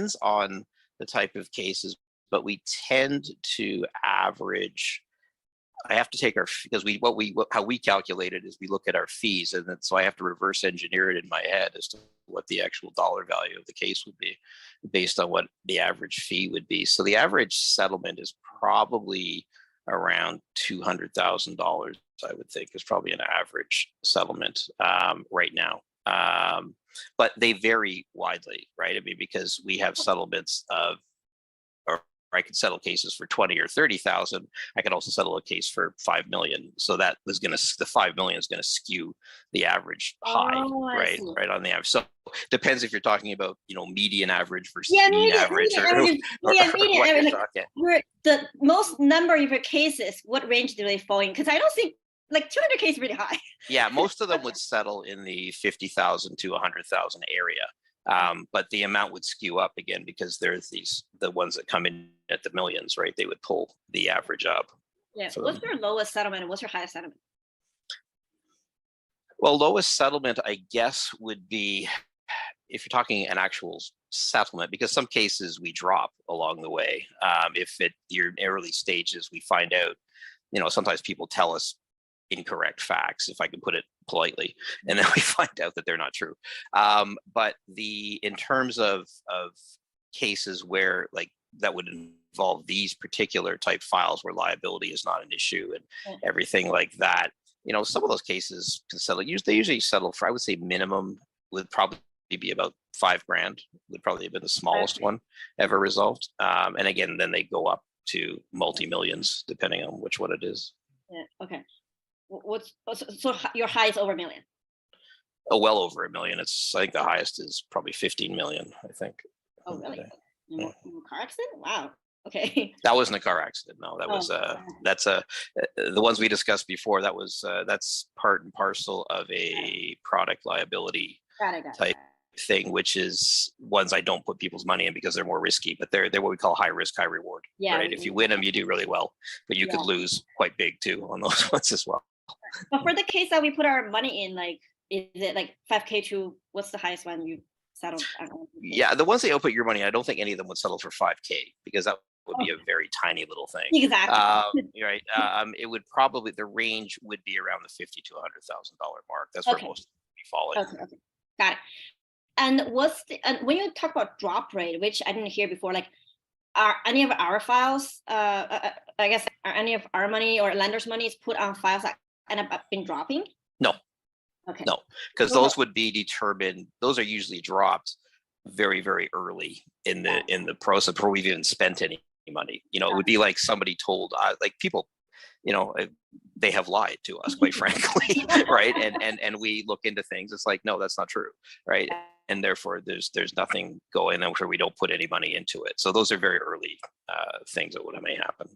depends on the type of cases, but we tend to average. I have to take our, because how we calculate it is we look at our fees, and then so I have to reverse engineer it in my head as to what the actual dollar value of the case would be based on what the average fee would be. So the average settlement is probably around $200,000. I would think is probably an average settlement right now. But they vary widely, right? I mean, because we have settlements of, or I could settle cases for 20 or 30,000. I could also settle a case for 5 million. So that was going to, the 5 million is going to skew the average high, right? Right on the average. So depends if you're talking about, median average versus mean average, median average. The most number of your cases, what range do they fall in? Because I don't think like 200 cases really high. Yeah, most of them would settle in the 50,000 to 100,000 area. But the amount would skew up again because there's the ones that come in at the millions, right? They would pull the average up. Yeah. What's your lowest settlement and what's your highest settlement? Well, lowest settlement, I guess, would be if you're talking an actual settlement, because some cases we drop along the way. If you're in early stages, we find out, sometimes people tell us incorrect facts, if I can put it politely, and then we find out that they're not true. But in terms of cases where like that would involve these particular type files where liability is not an issue and everything like that, some of those cases can settle. They usually settle for, I would say, minimum would probably be about $5,000. Would probably have been the smallest one ever resolved. And again, then they go up to multi-millions depending on which one it is. Yeah. Okay. So your high is over $1 million? Oh, well over $1 million. I think the highest is probably 15 million, I think. Oh, really? Car accident? Wow. Okay. That wasn't a car accident. No, that was the ones we discussed before. That's part and parcel of a product liability type thing, which is ones I don't put people's money in because they're more risky, but they're what we call high risk, high reward. Yeah. Right. If you win them, you do really well, but you could lose quite big too on those ones as well. But for the case that we put our money in, like, is it like 5K to what's the highest one you settled? Yeah, the ones that you put your money in, I don't think any of them would settle for 5K because that would be a very tiny little thing. Exactly. Right. It would probably, the range would be around the $50,000 to $100,000 mark. That's where most would be falling. Okay. Got it. And when you talk about drop rate, which I didn't hear before, like, are any of our files, I guess, are any of our money or lenders' money is put on files that end up being dropping? No. Okay. No, because those would be determined. Those are usually dropped very, very early in the process before we've even spent any money. It would be like somebody told, like people, they have lied to us, quite frankly, right? And we look into things. It's like, no, that's not true, right? And therefore, there's nothing going on where we don't put any money into it. So those are very early things that may happen.